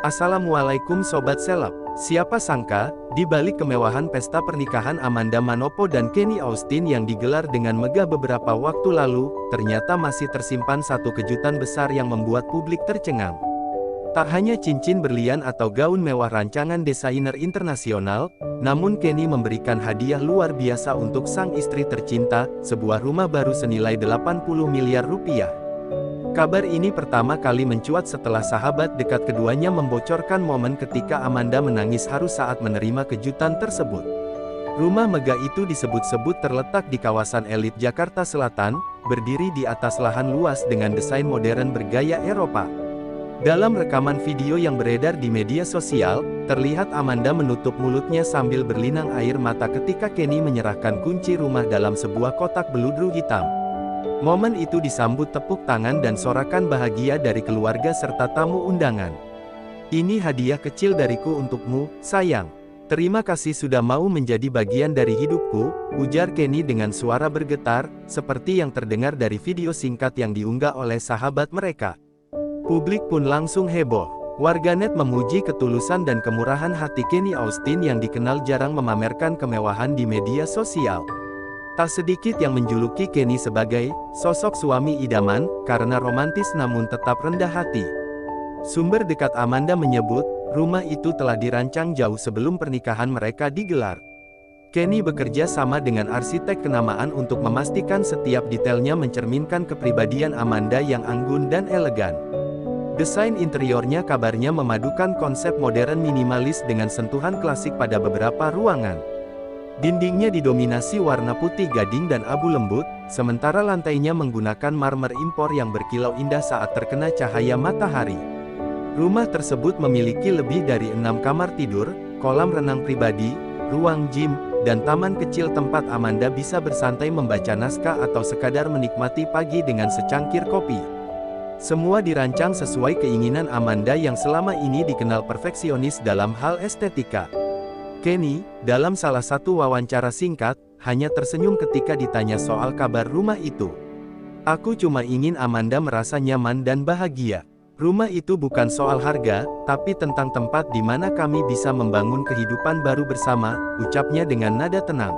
Assalamualaikum Sobat Seleb. Siapa sangka, di balik kemewahan pesta pernikahan Amanda Manopo dan Kenny Austin yang digelar dengan megah beberapa waktu lalu, ternyata masih tersimpan satu kejutan besar yang membuat publik tercengang. Tak hanya cincin berlian atau gaun mewah rancangan desainer internasional, namun Kenny memberikan hadiah luar biasa untuk sang istri tercinta, sebuah rumah baru senilai 80 miliar rupiah. Kabar ini pertama kali mencuat setelah sahabat dekat keduanya membocorkan momen ketika Amanda menangis haru saat menerima kejutan tersebut. Rumah megah itu disebut-sebut terletak di kawasan elit Jakarta Selatan, berdiri di atas lahan luas dengan desain modern bergaya Eropa. Dalam rekaman video yang beredar di media sosial, terlihat Amanda menutup mulutnya sambil berlinang air mata ketika Kenny menyerahkan kunci rumah dalam sebuah kotak beludru hitam. Momen itu disambut tepuk tangan dan sorakan bahagia dari keluarga serta tamu undangan. "Ini hadiah kecil dariku untukmu, sayang. Terima kasih sudah mau menjadi bagian dari hidupku," ujar Kenny dengan suara bergetar, seperti yang terdengar dari video singkat yang diunggah oleh sahabat mereka. Publik pun langsung heboh. Warganet memuji ketulusan dan kemurahan hati Kenny Austin yang dikenal jarang memamerkan kemewahan di media sosial. Tak sedikit yang menjuluki Kenny sebagai sosok suami idaman, karena romantis namun tetap rendah hati. Sumber dekat Amanda menyebut, rumah itu telah dirancang jauh sebelum pernikahan mereka digelar. Kenny bekerja sama dengan arsitek kenamaan untuk memastikan setiap detailnya mencerminkan kepribadian Amanda yang anggun dan elegan. Desain interiornya kabarnya memadukan konsep modern minimalis dengan sentuhan klasik pada beberapa ruangan. Dindingnya didominasi warna putih gading dan abu lembut, sementara lantainya menggunakan marmer impor yang berkilau indah saat terkena cahaya matahari. Rumah tersebut memiliki lebih dari 6 kamar tidur, kolam renang pribadi, ruang gym, dan taman kecil tempat Amanda bisa bersantai membaca naskah atau sekadar menikmati pagi dengan secangkir kopi. Semua dirancang sesuai keinginan Amanda yang selama ini dikenal perfeksionis dalam hal estetika. Kenny, dalam salah satu wawancara singkat, hanya tersenyum ketika ditanya soal kabar rumah itu. "Aku cuma ingin Amanda merasa nyaman dan bahagia. Rumah itu bukan soal harga, tapi tentang tempat di mana kami bisa membangun kehidupan baru bersama," ucapnya dengan nada tenang.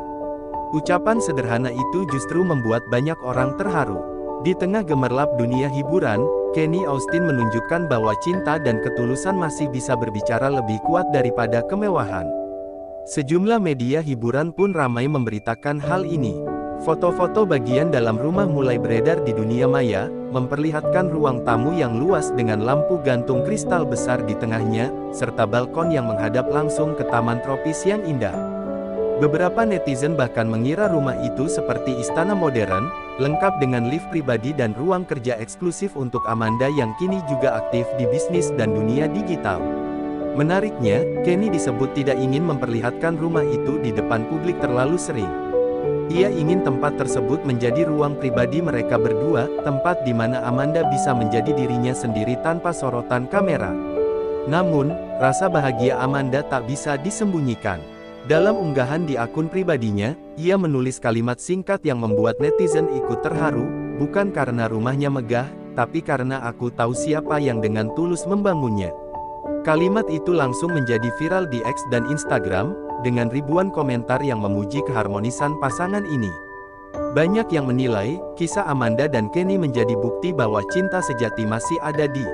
Ucapan sederhana itu justru membuat banyak orang terharu. Di tengah gemerlap dunia hiburan, Kenny Austin menunjukkan bahwa cinta dan ketulusan masih bisa berbicara lebih kuat daripada kemewahan. Sejumlah media hiburan pun ramai memberitakan hal ini. Foto-foto bagian dalam rumah mulai beredar di dunia maya, memperlihatkan ruang tamu yang luas dengan lampu gantung kristal besar di tengahnya, serta balkon yang menghadap langsung ke taman tropis yang indah. Beberapa netizen bahkan mengira rumah itu seperti istana modern, lengkap dengan lift pribadi dan ruang kerja eksklusif untuk Amanda yang kini juga aktif di bisnis dan dunia digital. Menariknya, Kenny disebut tidak ingin memperlihatkan rumah itu di depan publik terlalu sering. Ia ingin tempat tersebut menjadi ruang pribadi mereka berdua, tempat di mana Amanda bisa menjadi dirinya sendiri tanpa sorotan kamera. Namun, rasa bahagia Amanda tak bisa disembunyikan. Dalam unggahan di akun pribadinya, ia menulis kalimat singkat yang membuat netizen ikut terharu, "Bukan karena rumahnya megah, tapi karena aku tahu siapa yang dengan tulus membangunnya." Kalimat itu langsung menjadi viral di X dan Instagram, dengan ribuan komentar yang memuji keharmonisan pasangan ini. Banyak yang menilai, kisah Amanda dan Kenny menjadi bukti bahwa cinta sejati masih ada di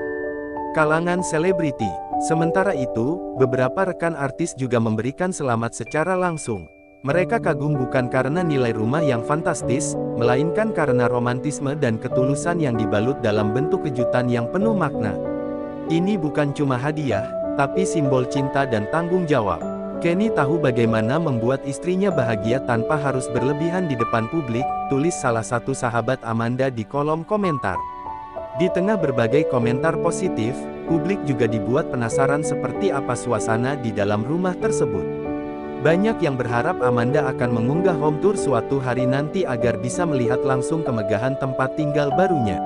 kalangan selebriti. Sementara itu, beberapa rekan artis juga memberikan selamat secara langsung. Mereka kagum bukan karena nilai rumah yang fantastis, melainkan karena romantisme dan ketulusan yang dibalut dalam bentuk kejutan yang penuh makna. "Ini bukan cuma hadiah, tapi simbol cinta dan tanggung jawab. Kenny tahu bagaimana membuat istrinya bahagia tanpa harus berlebihan di depan publik," tulis salah satu sahabat Amanda di kolom komentar. Di tengah berbagai komentar positif, publik juga dibuat penasaran seperti apa suasana di dalam rumah tersebut. Banyak yang berharap Amanda akan mengunggah home tour suatu hari nanti agar bisa melihat langsung kemegahan tempat tinggal barunya.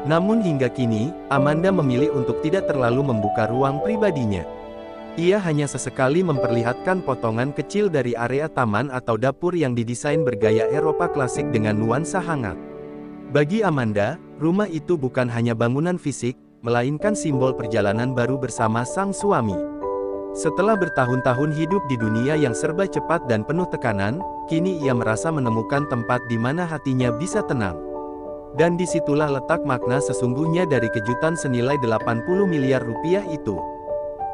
Namun hingga kini, Amanda memilih untuk tidak terlalu membuka ruang pribadinya. Ia hanya sesekali memperlihatkan potongan kecil dari area taman atau dapur yang didesain bergaya Eropa klasik dengan nuansa hangat. Bagi Amanda, rumah itu bukan hanya bangunan fisik, melainkan simbol perjalanan baru bersama sang suami. Setelah bertahun-tahun hidup di dunia yang serba cepat dan penuh tekanan, kini ia merasa menemukan tempat di mana hatinya bisa tenang. Dan disitulah letak makna sesungguhnya dari kejutan senilai 80 miliar rupiah itu.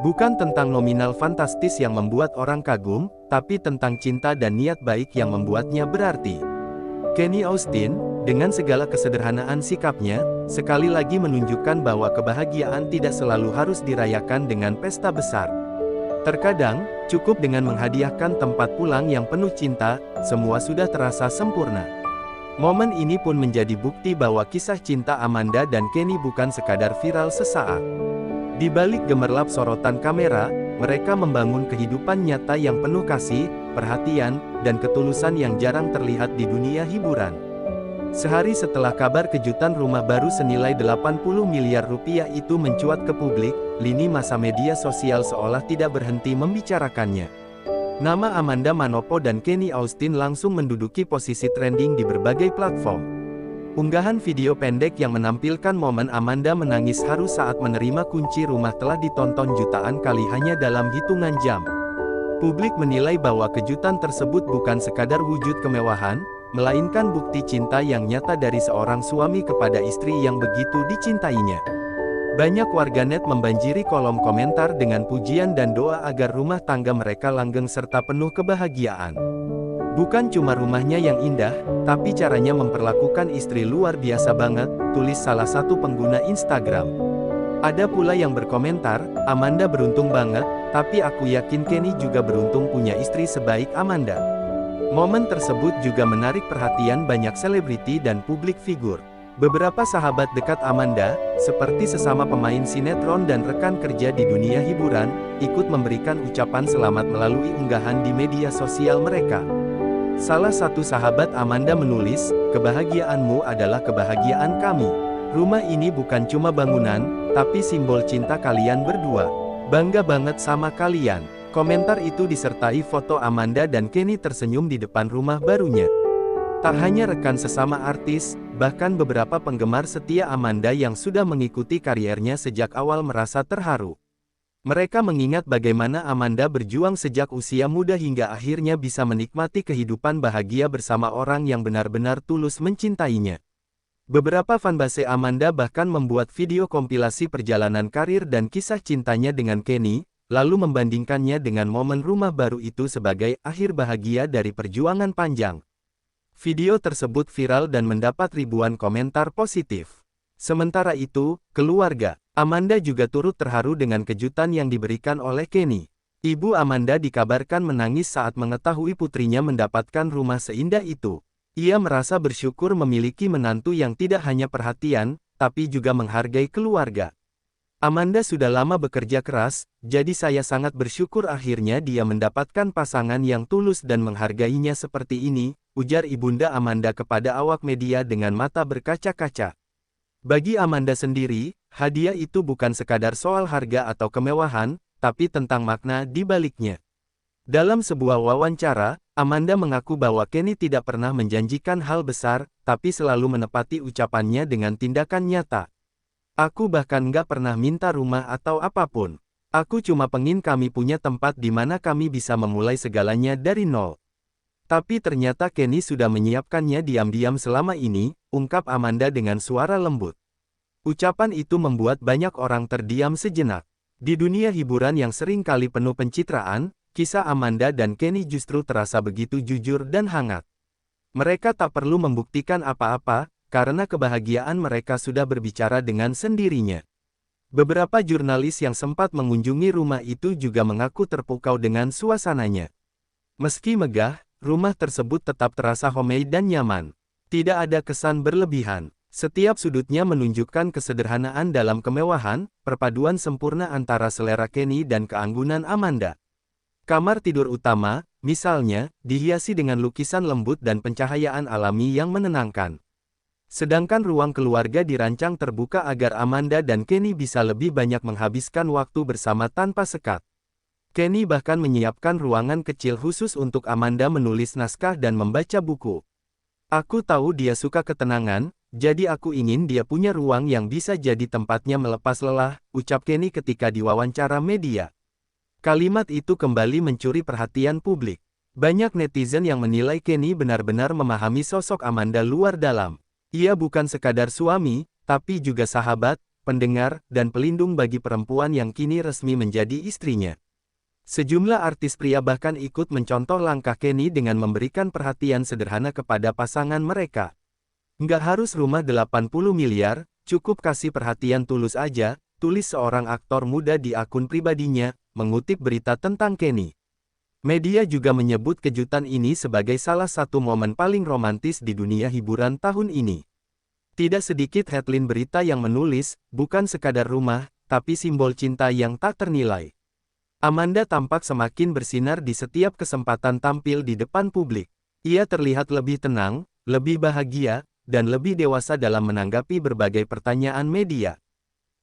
Bukan tentang nominal fantastis yang membuat orang kagum, tapi tentang cinta dan niat baik yang membuatnya berarti. Kenny Austin, dengan segala kesederhanaan sikapnya, sekali lagi menunjukkan bahwa kebahagiaan tidak selalu harus dirayakan dengan pesta besar. Terkadang, cukup dengan menghadiahkan tempat pulang yang penuh cinta, semua sudah terasa sempurna. Momen ini pun menjadi bukti bahwa kisah cinta Amanda dan Kenny bukan sekadar viral sesaat. Di balik gemerlap sorotan kamera, mereka membangun kehidupan nyata yang penuh kasih, perhatian, dan ketulusan yang jarang terlihat di dunia hiburan. Sehari setelah kabar kejutan rumah baru senilai 80 miliar rupiah itu mencuat ke publik, lini masa media sosial seolah tidak berhenti membicarakannya. Nama Amanda Manopo dan Kenny Austin langsung menduduki posisi trending di berbagai platform. Unggahan video pendek yang menampilkan momen Amanda menangis haru saat menerima kunci rumah telah ditonton jutaan kali hanya dalam hitungan jam. Publik menilai bahwa kejutan tersebut bukan sekadar wujud kemewahan, melainkan bukti cinta yang nyata dari seorang suami kepada istri yang begitu dicintainya. Banyak warganet membanjiri kolom komentar dengan pujian dan doa agar rumah tangga mereka langgeng serta penuh kebahagiaan. Bukan cuma rumahnya yang indah, tapi caranya memperlakukan istri luar biasa banget, tulis salah satu pengguna Instagram. Ada pula yang berkomentar, Amanda beruntung banget, tapi aku yakin Kenny juga beruntung punya istri sebaik Amanda. Momen tersebut juga menarik perhatian banyak selebriti dan publik figur. Beberapa sahabat dekat Amanda, seperti sesama pemain sinetron dan rekan kerja di dunia hiburan, ikut memberikan ucapan selamat melalui unggahan di media sosial mereka. Salah satu sahabat Amanda menulis, "Kebahagiaanmu adalah kebahagiaan kami. Rumah ini bukan cuma bangunan, tapi simbol cinta kalian berdua. Bangga banget sama kalian." Komentar itu disertai foto Amanda dan Kenny tersenyum di depan rumah barunya. Tak hanya rekan sesama artis, bahkan beberapa penggemar setia Amanda yang sudah mengikuti kariernya sejak awal merasa terharu. Mereka mengingat bagaimana Amanda berjuang sejak usia muda hingga akhirnya bisa menikmati kehidupan bahagia bersama orang yang benar-benar tulus mencintainya. Beberapa fanbase Amanda bahkan membuat video kompilasi perjalanan karir dan kisah cintanya dengan Kenny, lalu membandingkannya dengan momen rumah baru itu sebagai akhir bahagia dari perjuangan panjang. Video tersebut viral dan mendapat ribuan komentar positif. Sementara itu, keluarga Amanda juga turut terharu dengan kejutan yang diberikan oleh Kenny. Ibu Amanda dikabarkan menangis saat mengetahui putrinya mendapatkan rumah seindah itu. Ia merasa bersyukur memiliki menantu yang tidak hanya perhatian, tapi juga menghargai keluarga. Amanda sudah lama bekerja keras, jadi saya sangat bersyukur akhirnya dia mendapatkan pasangan yang tulus dan menghargainya seperti ini, ujar ibunda Amanda kepada awak media dengan mata berkaca-kaca. Bagi Amanda sendiri, hadiah itu bukan sekadar soal harga atau kemewahan, tapi tentang makna di baliknya. Dalam sebuah wawancara, Amanda mengaku bahwa Kenny tidak pernah menjanjikan hal besar, tapi selalu menepati ucapannya dengan tindakan nyata. "Aku bahkan nggak pernah minta rumah atau apapun. Aku cuma pengen kami punya tempat di mana kami bisa memulai segalanya dari nol. Tapi ternyata Kenny sudah menyiapkannya diam-diam selama ini," ungkap Amanda dengan suara lembut. Ucapan itu membuat banyak orang terdiam sejenak. Di dunia hiburan yang sering kali penuh pencitraan, kisah Amanda dan Kenny justru terasa begitu jujur dan hangat. Mereka tak perlu membuktikan apa-apa, karena kebahagiaan mereka sudah berbicara dengan sendirinya. Beberapa jurnalis yang sempat mengunjungi rumah itu juga mengaku terpukau dengan suasananya. Meski megah, rumah tersebut tetap terasa homey dan nyaman. Tidak ada kesan berlebihan. Setiap sudutnya menunjukkan kesederhanaan dalam kemewahan, perpaduan sempurna antara selera Kenny dan keanggunan Amanda. Kamar tidur utama, misalnya, dihiasi dengan lukisan lembut dan pencahayaan alami yang menenangkan. Sedangkan ruang keluarga dirancang terbuka agar Amanda dan Kenny bisa lebih banyak menghabiskan waktu bersama tanpa sekat. Kenny bahkan menyiapkan ruangan kecil khusus untuk Amanda menulis naskah dan membaca buku. "Aku tahu dia suka ketenangan," jadi aku ingin dia punya ruang yang bisa jadi tempatnya melepas lelah, ucap Kenny ketika diwawancara media. Kalimat itu kembali mencuri perhatian publik. Banyak netizen yang menilai Kenny benar-benar memahami sosok Amanda luar dalam. Ia bukan sekadar suami, tapi juga sahabat, pendengar, dan pelindung bagi perempuan yang kini resmi menjadi istrinya. Sejumlah artis pria bahkan ikut mencontoh langkah Kenny dengan memberikan perhatian sederhana kepada pasangan mereka. Nggak harus rumah 80 miliar, cukup kasih perhatian tulus aja, tulis seorang aktor muda di akun pribadinya, mengutip berita tentang Kenny. Media juga menyebut kejutan ini sebagai salah satu momen paling romantis di dunia hiburan tahun ini. Tidak sedikit headline berita yang menulis, bukan sekadar rumah, tapi simbol cinta yang tak ternilai. Amanda tampak semakin bersinar di setiap kesempatan tampil di depan publik. Ia terlihat lebih tenang, lebih bahagia, dan lebih dewasa dalam menanggapi berbagai pertanyaan media.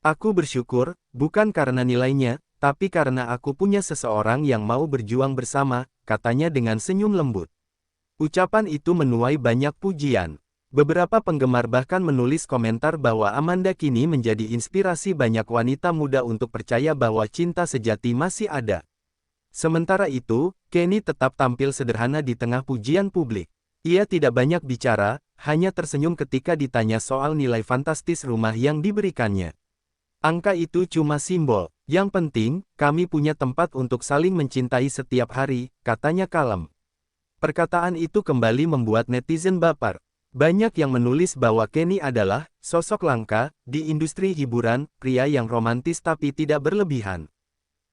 Aku bersyukur, bukan karena nilainya, tapi karena aku punya seseorang yang mau berjuang bersama, katanya dengan senyum lembut. Ucapan itu menuai banyak pujian. Beberapa penggemar bahkan menulis komentar bahwa Amanda kini menjadi inspirasi banyak wanita muda untuk percaya bahwa cinta sejati masih ada. Sementara itu, Kenny tetap tampil sederhana di tengah pujian publik. Ia tidak banyak bicara, hanya tersenyum ketika ditanya soal nilai fantastis rumah yang diberikannya. Angka itu cuma simbol, yang penting, kami punya tempat untuk saling mencintai setiap hari, katanya kalem. Perkataan itu kembali membuat netizen baper. Banyak yang menulis bahwa Kenny adalah sosok langka di industri hiburan, pria yang romantis tapi tidak berlebihan.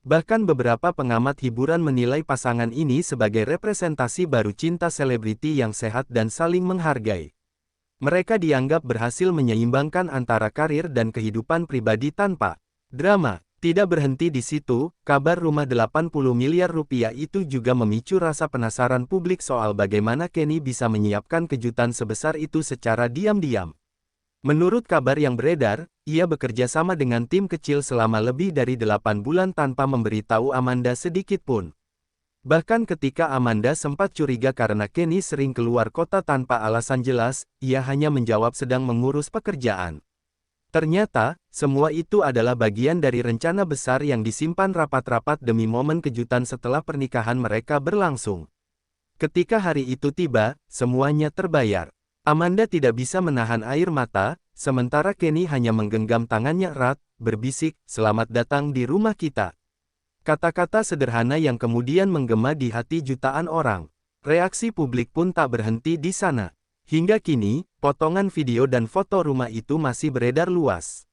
Bahkan beberapa pengamat hiburan menilai pasangan ini sebagai representasi baru cinta selebriti yang sehat dan saling menghargai. Mereka dianggap berhasil menyeimbangkan antara karir dan kehidupan pribadi tanpa drama. Tidak berhenti di situ, kabar rumah 80 miliar rupiah itu juga memicu rasa penasaran publik soal bagaimana Kenny bisa menyiapkan kejutan sebesar itu secara diam-diam. Menurut kabar yang beredar, ia bekerja sama dengan tim kecil selama lebih dari 8 bulan tanpa memberitahu Amanda sedikit pun. Bahkan ketika Amanda sempat curiga karena Kenny sering keluar kota tanpa alasan jelas, ia hanya menjawab sedang mengurus pekerjaan. Ternyata, semua itu adalah bagian dari rencana besar yang disimpan rapat-rapat demi momen kejutan setelah pernikahan mereka berlangsung. Ketika hari itu tiba, semuanya terbayar. Amanda tidak bisa menahan air mata, sementara Kenny hanya menggenggam tangannya erat, berbisik, "Selamat datang di rumah kita." Kata-kata sederhana yang kemudian menggema di hati jutaan orang. Reaksi publik pun tak berhenti di sana. Hingga kini, potongan video dan foto rumah itu masih beredar luas.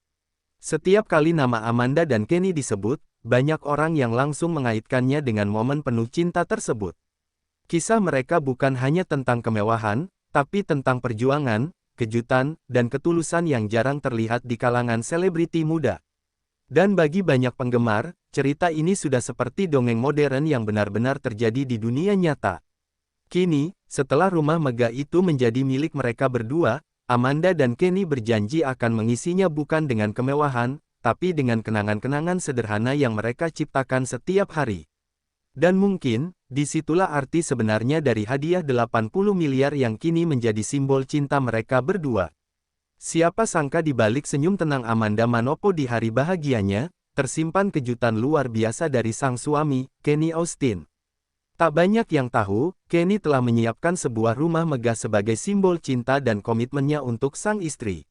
Setiap kali nama Amanda dan Kenny disebut, banyak orang yang langsung mengaitkannya dengan momen penuh cinta tersebut. Kisah mereka bukan hanya tentang kemewahan, tapi tentang perjuangan, kejutan, dan ketulusan yang jarang terlihat di kalangan selebriti muda. Dan bagi banyak penggemar, cerita ini sudah seperti dongeng modern yang benar-benar terjadi di dunia nyata. Kini, setelah rumah megah itu menjadi milik mereka berdua, Amanda dan Kenny berjanji akan mengisinya bukan dengan kemewahan, tapi dengan kenangan-kenangan sederhana yang mereka ciptakan setiap hari. Dan mungkin, disitulah arti sebenarnya dari hadiah 80 miliar yang kini menjadi simbol cinta mereka berdua. Siapa sangka di balik senyum tenang Amanda Manopo di hari bahagianya, tersimpan kejutan luar biasa dari sang suami, Kenny Austin. Tak banyak yang tahu, Kenny telah menyiapkan sebuah rumah megah sebagai simbol cinta dan komitmennya untuk sang istri.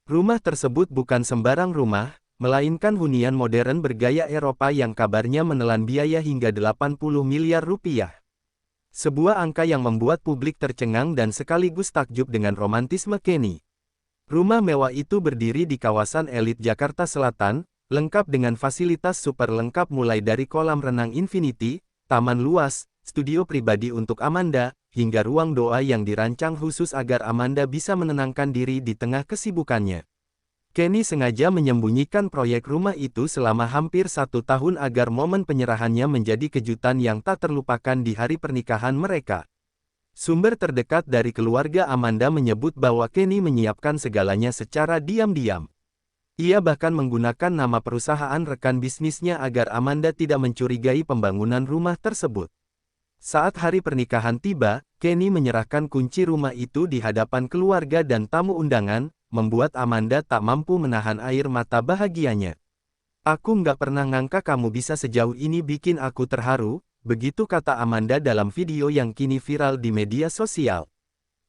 Rumah tersebut bukan sembarang rumah, melainkan hunian modern bergaya Eropa yang kabarnya menelan biaya hingga 80 miliar rupiah. Sebuah angka yang membuat publik tercengang dan sekaligus takjub dengan romantisme Kenny. Rumah mewah itu berdiri di kawasan elit Jakarta Selatan, lengkap dengan fasilitas super lengkap mulai dari kolam renang infinity, taman luas, studio pribadi untuk Amanda, hingga ruang doa yang dirancang khusus agar Amanda bisa menenangkan diri di tengah kesibukannya. Kenny sengaja menyembunyikan proyek rumah itu selama hampir 1 tahun agar momen penyerahannya menjadi kejutan yang tak terlupakan di hari pernikahan mereka. Sumber terdekat dari keluarga Amanda menyebut bahwa Kenny menyiapkan segalanya secara diam-diam. Ia bahkan menggunakan nama perusahaan rekan bisnisnya agar Amanda tidak mencurigai pembangunan rumah tersebut. Saat hari pernikahan tiba, Kenny menyerahkan kunci rumah itu di hadapan keluarga dan tamu undangan, membuat Amanda tak mampu menahan air mata bahagianya. Aku nggak pernah ngangka kamu bisa sejauh ini bikin aku terharu, begitu kata Amanda dalam video yang kini viral di media sosial.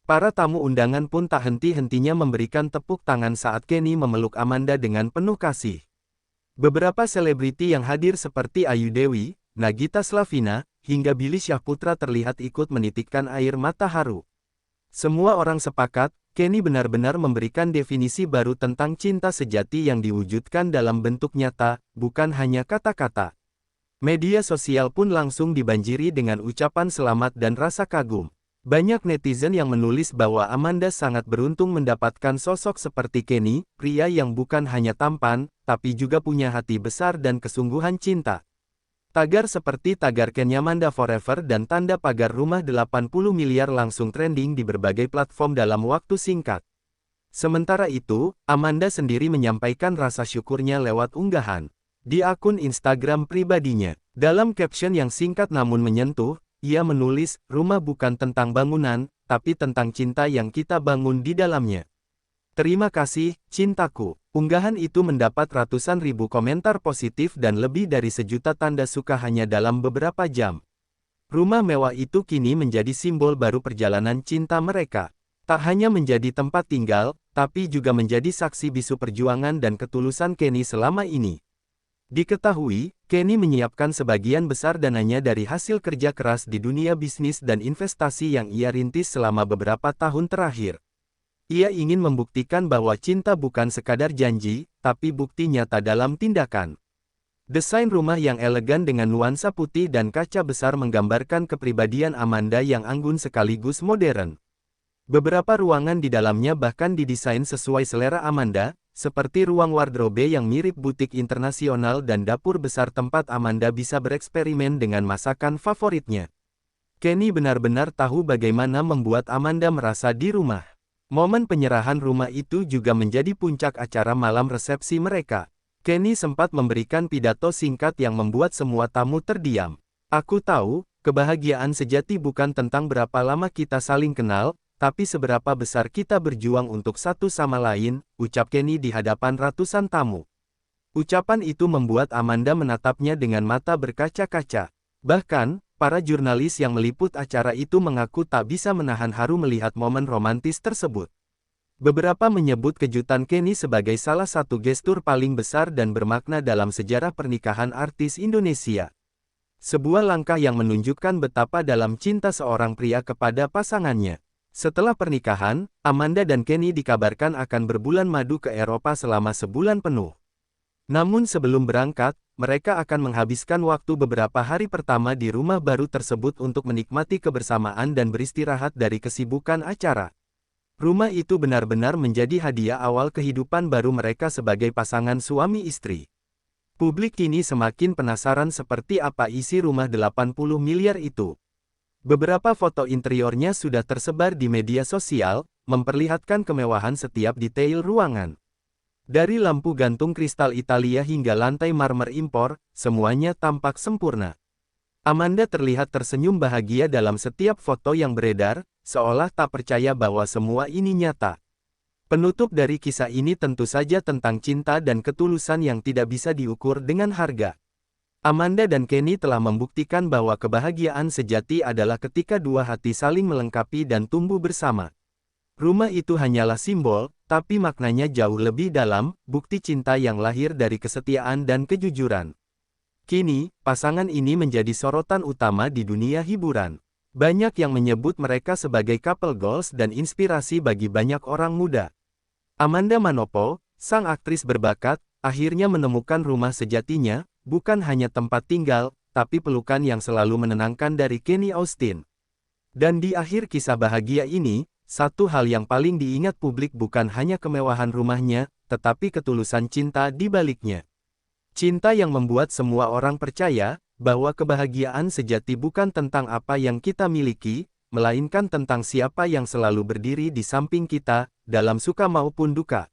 Para tamu undangan pun tak henti-hentinya memberikan tepuk tangan saat Kenny memeluk Amanda dengan penuh kasih. Beberapa selebriti yang hadir seperti Ayu Dewi, Nagita Slavina, hingga Billy Syahputra terlihat ikut menitikkan air mata haru. Semua orang sepakat, Kenny benar-benar memberikan definisi baru tentang cinta sejati yang diwujudkan dalam bentuk nyata, bukan hanya kata-kata. Media sosial pun langsung dibanjiri dengan ucapan selamat dan rasa kagum. Banyak netizen yang menulis bahwa Amanda sangat beruntung mendapatkan sosok seperti Kenny, pria yang bukan hanya tampan, tapi juga punya hati besar dan kesungguhan cinta. Tagar seperti tagar Kenny Amanda Forever dan tanda pagar rumah 80 miliar langsung trending di berbagai platform dalam waktu singkat. Sementara itu, Amanda sendiri menyampaikan rasa syukurnya lewat unggahan di akun Instagram pribadinya. Dalam caption yang singkat namun menyentuh, ia menulis, "Rumah bukan tentang bangunan, tapi tentang cinta yang kita bangun di dalamnya. Terima kasih, cintaku." Unggahan itu mendapat ratusan ribu komentar positif dan lebih dari 1 juta tanda suka hanya dalam beberapa jam. Rumah mewah itu kini menjadi simbol baru perjalanan cinta mereka. Tak hanya menjadi tempat tinggal, tapi juga menjadi saksi bisu perjuangan dan ketulusan Kenny selama ini. Diketahui, Kenny menyiapkan sebagian besar dananya dari hasil kerja keras di dunia bisnis dan investasi yang ia rintis selama beberapa tahun terakhir. Ia ingin membuktikan bahwa cinta bukan sekadar janji, tapi bukti nyata dalam tindakan. Desain rumah yang elegan dengan nuansa putih dan kaca besar menggambarkan kepribadian Amanda yang anggun sekaligus modern. Beberapa ruangan di dalamnya bahkan didesain sesuai selera Amanda, seperti ruang wardrobe yang mirip butik internasional dan dapur besar tempat Amanda bisa bereksperimen dengan masakan favoritnya. Kenny benar-benar tahu bagaimana membuat Amanda merasa di rumah. Momen penyerahan rumah itu juga menjadi puncak acara malam resepsi mereka. Kenny sempat memberikan pidato singkat yang membuat semua tamu terdiam. "Aku tahu, kebahagiaan sejati bukan tentang berapa lama kita saling kenal, tapi seberapa besar kita berjuang untuk satu sama lain," ucap Kenny di hadapan ratusan tamu. Ucapan itu membuat Amanda menatapnya dengan mata berkaca-kaca. Bahkan, para jurnalis yang meliput acara itu mengaku tak bisa menahan haru melihat momen romantis tersebut. Beberapa menyebut kejutan Kenny sebagai salah satu gestur paling besar dan bermakna dalam sejarah pernikahan artis Indonesia. Sebuah langkah yang menunjukkan betapa dalam cinta seorang pria kepada pasangannya. Setelah pernikahan, Amanda dan Kenny dikabarkan akan berbulan madu ke Eropa selama sebulan penuh. Namun sebelum berangkat, mereka akan menghabiskan waktu beberapa hari pertama di rumah baru tersebut untuk menikmati kebersamaan dan beristirahat dari kesibukan acara. Rumah itu benar-benar menjadi hadiah awal kehidupan baru mereka sebagai pasangan suami istri. Publik kini semakin penasaran seperti apa isi rumah 80 miliar itu. Beberapa foto interiornya sudah tersebar di media sosial, memperlihatkan kemewahan setiap detail ruangan. Dari lampu gantung kristal Italia hingga lantai marmer impor, semuanya tampak sempurna. Amanda terlihat tersenyum bahagia dalam setiap foto yang beredar, seolah tak percaya bahwa semua ini nyata. Penutup dari kisah ini tentu saja tentang cinta dan ketulusan yang tidak bisa diukur dengan harga. Amanda dan Kenny telah membuktikan bahwa kebahagiaan sejati adalah ketika dua hati saling melengkapi dan tumbuh bersama. Rumah itu hanyalah simbol, tapi maknanya jauh lebih dalam, bukti cinta yang lahir dari kesetiaan dan kejujuran. Kini, pasangan ini menjadi sorotan utama di dunia hiburan. Banyak yang menyebut mereka sebagai couple goals dan inspirasi bagi banyak orang muda. Amanda Manopo, sang aktris berbakat, akhirnya menemukan rumah sejatinya, bukan hanya tempat tinggal, tapi pelukan yang selalu menenangkan dari Kenny Austin. Dan di akhir kisah bahagia ini, satu hal yang paling diingat publik bukan hanya kemewahan rumahnya, tetapi ketulusan cinta di baliknya. Cinta yang membuat semua orang percaya bahwa kebahagiaan sejati bukan tentang apa yang kita miliki, melainkan tentang siapa yang selalu berdiri di samping kita, dalam suka maupun duka.